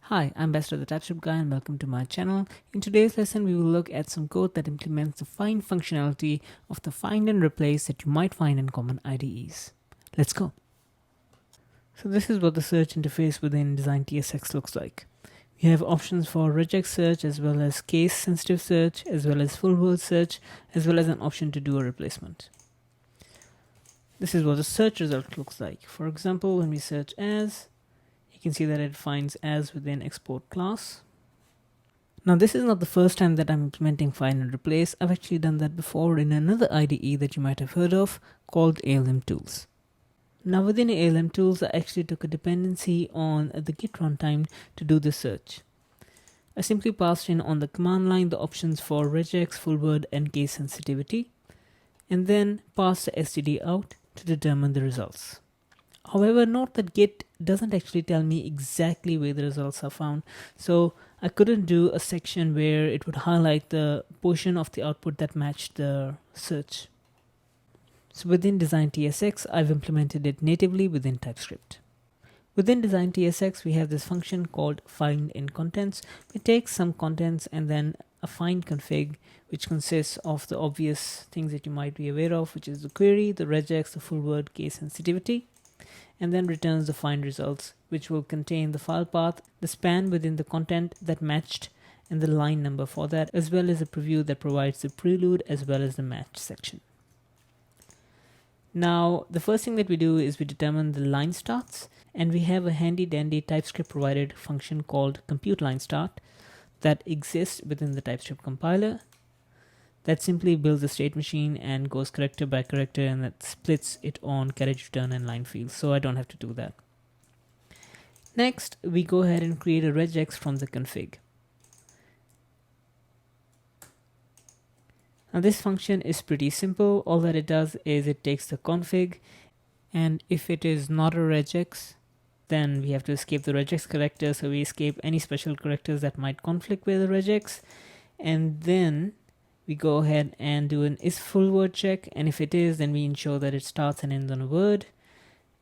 Hi, I'm Basarat the TypeScript Guy and welcome to my channel. In today's lesson, we will look at some code that implements the find functionality of the find and replace that you might find in common IDEs. Let's go. So this is what the search interface within Design TSX looks like. We have options for regex search as well as case sensitive search as well as full word search as well as an option to do a replacement. This is what the search result looks like. For example, when we search as, you can see that it finds as within export class. Now this is not the first time that I'm implementing find and replace. I've actually done that before in another IDE that you might have heard of called ALM tools. Now within ALM tools, I actually took a dependency on the Git runtime to do the search. I simply passed in on the command line the options for regex, full word and case sensitivity, and then passed the std out to determine the results. However, note that Git doesn't actually tell me exactly where the results are found, so I couldn't do a section where it would highlight the portion of the output that matched the search. So within Design TSX, I've implemented it natively within TypeScript. Within Design TSX, we have this function called find in contents. It takes some contents and then a find config, which consists of the obvious things that you might be aware of, which is the query, the regex, the full word, case sensitivity, and then returns the find results, which will contain the file path, the span within the content that matched, and the line number for that, as well as a preview that provides the prelude as well as the match section. Now, the first thing that we do is we determine the line starts, and we have a handy dandy TypeScript provided function called compute line start that exists within the TypeScript compiler. That simply builds a state machine and goes character by character, and that splits it on carriage return and line fields, so I don't have to do that. Next, we go ahead and create a regex from the config. Now this function is pretty simple. All that it does is it takes the config, and if it is not a regex, then we have to escape the regex character, so we escape any special characters that might conflict with the regex, and then we go ahead and do an is full word check, and if it is, then we ensure that it starts and ends on a word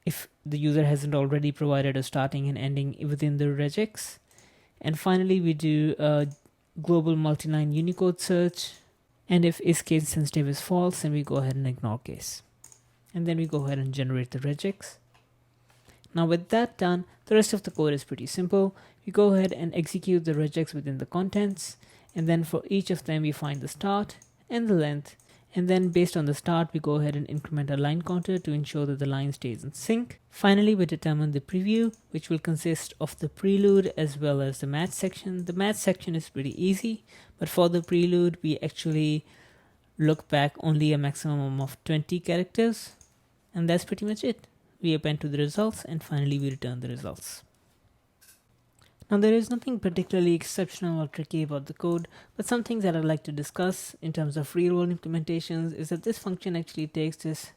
if the user hasn't already provided a starting and ending within the regex. And finally, we do a global multi-line Unicode search, and if is case sensitive is false, then we go ahead and ignore case, and then we go ahead and generate the regex. Now with that done, the rest of the code is pretty simple. We go ahead and execute the regex within the contents, and then for each of them we find the start and the length, and then based on the start we go ahead and increment a line counter to ensure that the line stays in sync. Finally, we determine the preview, which will consist of the prelude as well as the match section. The match section is pretty easy, but for the prelude we actually look back only a maximum of 20 characters, and that's pretty much it. We append to the results, and finally we return the results. Now there is nothing particularly exceptional or tricky about the code, but some things that I'd like to discuss in terms of real-world implementations is that this function actually takes this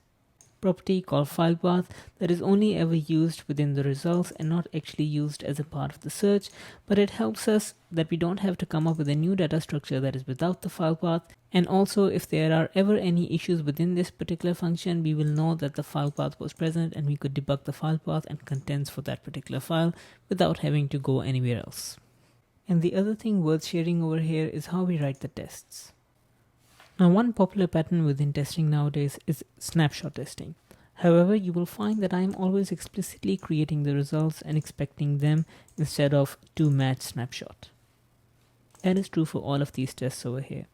property called file path that is only ever used within the results and not actually used as a part of the search, but it helps us that we don't have to come up with a new data structure that is without the file path. And also, if there are ever any issues within this particular function, we will know that the file path was present and we could debug the file path and contents for that particular file without having to go anywhere else. And the other thing worth sharing over here is how we write the tests. Now, one popular pattern within testing nowadays is snapshot testing. However, you will find that I am always explicitly creating the results and expecting them instead of to match snapshot. That is true for all of these tests over here.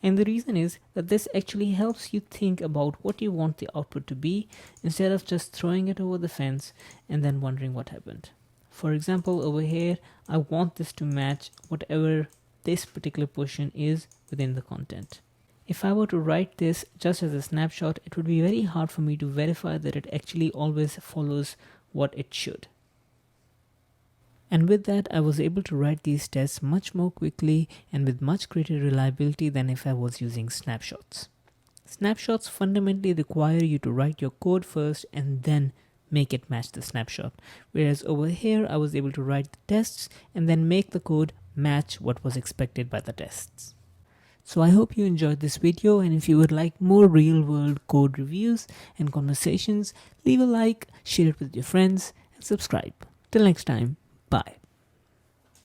And the reason is that this actually helps you think about what you want the output to be instead of just throwing it over the fence and then wondering what happened. For example, over here, I want this to match whatever this particular portion is within the content. If I were to write this just as a snapshot, it would be very hard for me to verify that it actually always follows what it should. And with that, I was able to write these tests much more quickly and with much greater reliability than if I was using snapshots. Snapshots fundamentally require you to write your code first and then make it match the snapshot. Whereas over here, I was able to write the tests and then make the code match what was expected by the tests. So I hope you enjoyed this video, and if you would like more real-world code reviews and conversations, leave a like, share it with your friends, and subscribe. Till next time, bye.